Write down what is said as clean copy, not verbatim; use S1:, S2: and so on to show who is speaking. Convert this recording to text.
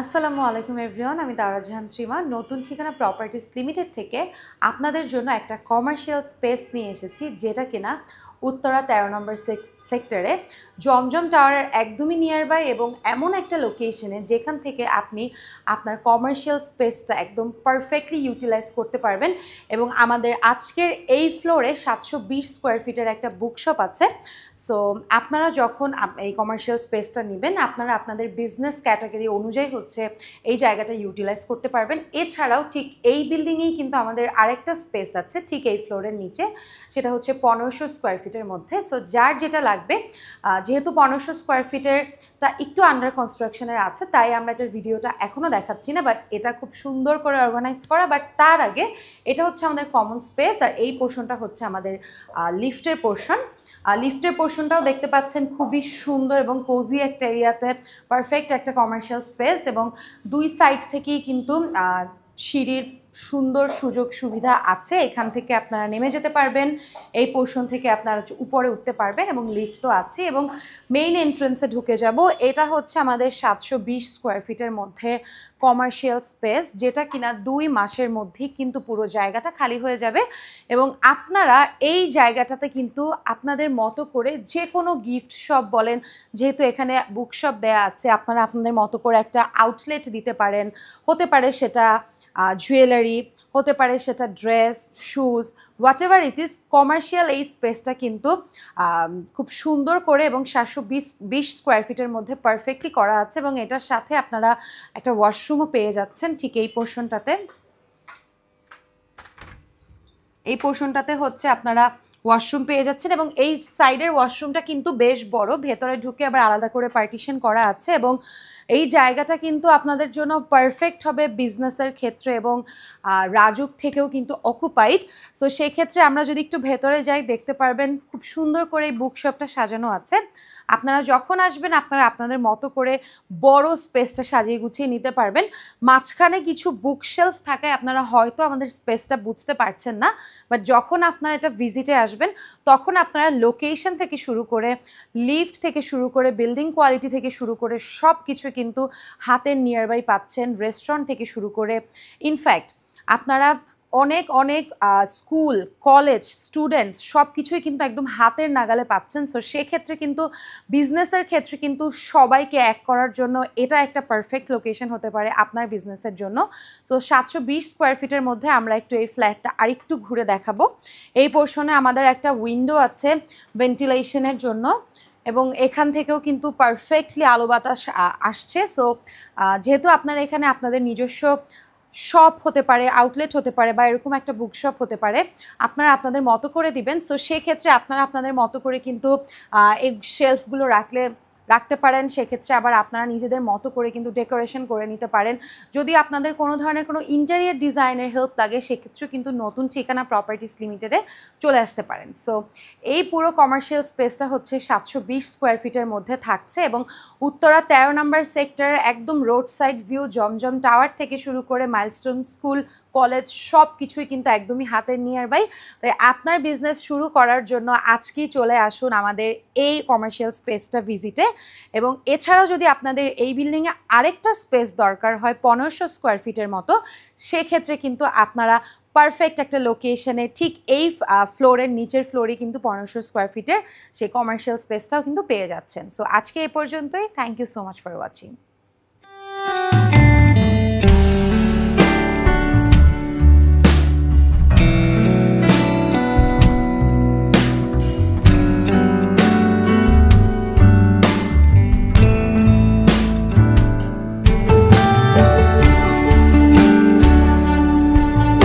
S1: আসসালামু আলাইকুম এভরিওয়ান, আমি তারা জাহান শ্রীমা নতুন ঠিকানা প্রপার্টিস লিমিটেড থেকে আপনাদের জন্য একটা কমার্শিয়াল স্পেস নিয়ে এসেছি, যেটা কিনা উত্তরা 13 নম্বর সেক্টরে জমজম টাওয়ারের একদমই নিয়ার বাই এবং এমন একটা লোকেশনে যেখান থেকে আপনি আপনার কমার্শিয়াল স্পেসটা একদম পারফেক্টলি ইউটিলাইজ করতে পারবেন। এবং আমাদের আজকের এই ফ্লোরে 720 স্কোয়ার ফিটের একটা বুকশপ আছে। সো আপনারা যখন এই কমার্শিয়াল স্পেসটা নেবেন, আপনারা আপনাদের বিজনেস ক্যাটাগরি অনুযায়ী হচ্ছে এই জায়গাটা ইউটিলাইজ করতে পারবেন। এছাড়াও ঠিক এই বিল্ডিংয়েই কিন্তু আমাদের আরেকটা স্পেস আছে ঠিক এই ফ্লোরের নিচে, সেটা হচ্ছে 1500 স্কোয়ার ফিটের মধ্যে। সো যার যেটা লাগবে, যেহেতু 1500 স্কোয়ার ফিটেরটা একটু আন্ডার কনস্ট্রাকশনের আছে, তাই আমরা এটার ভিডিওটা এখনও দেখাচ্ছি না, বাট এটা খুব সুন্দর করে অর্গানাইজ করা। বাট তার আগে এটা হচ্ছে আমাদের কমন স্পেস, আর এই পোর্শনটা হচ্ছে আমাদের লিফটের পোর্শন। লিফটের পোর্শনটাও দেখতে পাচ্ছেন খুবই সুন্দর এবং কোজি একটা এরিয়াতে পারফেক্ট একটা কমার্শিয়াল স্পেস, এবং দুই সাইড থেকেই কিন্তু সিঁড়ির সুন্দর সুযোগ সুবিধা আছে। এখান থেকে আপনারা নেমে যেতে পারবেন, এই পোর্শন থেকে আপনারা উপরে উঠতে পারবেন, এবং লিফটও আছে। এবং মেইন এন্ট্রেন্সে ঢুকে যাব। এটা হচ্ছে আমাদের 720 স্কোয়ার ফিটের মধ্যে কমার্শিয়াল স্পেস, যেটা কিনা 2 মাসের মধ্যেই কিন্তু পুরো জায়গাটা খালি হয়ে যাবে। এবং আপনারা এই জায়গাটাতে কিন্তু আপনাদের মতো করে যে কোনো গিফট শপ বলেন, যেহেতু এখানে বুকশপ দেয়া আছে, আপনারা আপনাদের মতো করে একটা আউটলেট দিতে পারেন। হতে পারে সেটা জুয়েলারি, হতে পারে সেটা dress, shoes, what ever it is. Commercial এই স্পেসটা কিন্তু খুব সুন্দর করে এবং 720 স্কোয়ার ফিটের মধ্যে পারফেক্টলি করা আছে, এবং এটার সাথে আপনারা একটা ওয়াশরুমও পেয়ে যাচ্ছেন ঠিক এই পোর্শনটাতে। এই পোর্শনটাতে হচ্ছে আপনারা ওয়াশরুম পেয়ে যাচ্ছেন, এবং এই সাইডের ওয়াশরুমটা কিন্তু বেশ বড়, ভেতরে ঢুকে আবার আলাদা করে পার্টিশন করা আছে। এবং এই জায়গাটা কিন্তু আপনাদের জন্য পারফেক্ট হবে বিজনেসের ক্ষেত্রে, এবং রাজুক থেকেও কিন্তু অকুপাইড। সো সেই ক্ষেত্রে আমরা যদি একটু ভেতরে যাই, দেখতে পারবেন খুব সুন্দর করে এই বুকশপটা সাজানো আছে। আপনারা যখন আসবেন আপনারা আপনাদের মতো করে বড় স্পেসটা সাজিয়ে গুছিয়ে নিতে পারবেন। মাঝখানে কিছু বুকশেলফ থাকায় আপনারা হয়তো আমাদের স্পেসটা বুঝতে পারছেন না, বাট যখন আপনারা এটা ভিজিটে আসবেন তখন আপনারা লোকেশন থেকে শুরু করে, লিফট থেকে শুরু করে, বিল্ডিং কোয়ালিটি থেকে শুরু করে সব কিছু কিন্তু হাতের নিয়ারবাই পাচ্ছেন। রেস্টুরেন্ট থেকে শুরু করে, ইনফ্যাক্ট আপনারা অনেক অনেক স্কুল, কলেজ, স্টুডেন্টস সব কিছুই কিন্তু একদম হাতের নাগালে পাচ্ছেন। সো সেক্ষেত্রে কিন্তু বিজনেসের ক্ষেত্রে কিন্তু সবাইকে এক করার জন্য এটা একটা পারফেক্ট লোকেশন হতে পারে আপনার বিজনেসের জন্য। সো 720 স্কোয়ার ফিটের মধ্যে আমরা একটু এই ফ্ল্যাটটা আরেকটু ঘুরে দেখাবো। এই পোর্শনে আমাদের একটা উইন্ডো আছে ভেন্টিলেশনের জন্য, এবং এখান থেকেও কিন্তু পারফেক্টলি আলো বাতাস আসছে। সো যেহেতু আপনারা এখানে আপনাদের নিজস্ব শপ হতে পারে, আউটলেট হতে পারে, বা এরকম একটা বুকশপ হতে পারে, আপনারা আপনাদের মতো করে দিবেন। সো সেক্ষেত্রে আপনারা আপনাদের মতো করে কিন্তু এই শেলফগুলো রাখতে পারেন। সেক্ষেত্রে আবার আপনারা নিজেদের মতো করে কিন্তু ডেকোরেশন করে নিতে পারেন। যদি আপনাদের কোনো ধরনের কোনো ইন্টেরিয়ার ডিজাইনের হেল্প লাগে, সেক্ষেত্রেও কিন্তু নতুন ঠিকানা প্রপার্টিস লিমিটেডে চলে আসতে পারেন। সো এই পুরো কমার্শিয়াল স্পেসটা হচ্ছে 720 স্কোয়ার ফিটের মধ্যে থাকছে, এবং উত্তরা 13 নম্বর সেক্টরের একদম রোড সাইড ভিউ, জমজম টাওয়ার থেকে শুরু করে মাইলস্টোন স্কুল, কলেজ সব কিছুই কিন্তু একদমই হাতের নিয়ার বাই। তাই আপনার বিজনেস শুরু করার জন্য আজকেই চলে আসুন আমাদের এই কমার্শিয়াল স্পেসটা ভিজিটে। এবং এছাড়াও যদি আপনাদের এই বিল্ডিংয়ে আরেকটা স্পেস দরকার হয় 1500 স্কোয়ার ফিটের মতো, সেক্ষেত্রে কিন্তু আপনারা পারফেক্ট একটা লোকেশনে ঠিক এই ফ্লোরের নিচের ফ্লোরে কিন্তু 1500 স্কোয়ার ফিটের সেই কমার্শিয়াল স্পেসটাও কিন্তু পেয়ে যাচ্ছেন। সো আজকে এ পর্যন্তই। Thank you so much for watching.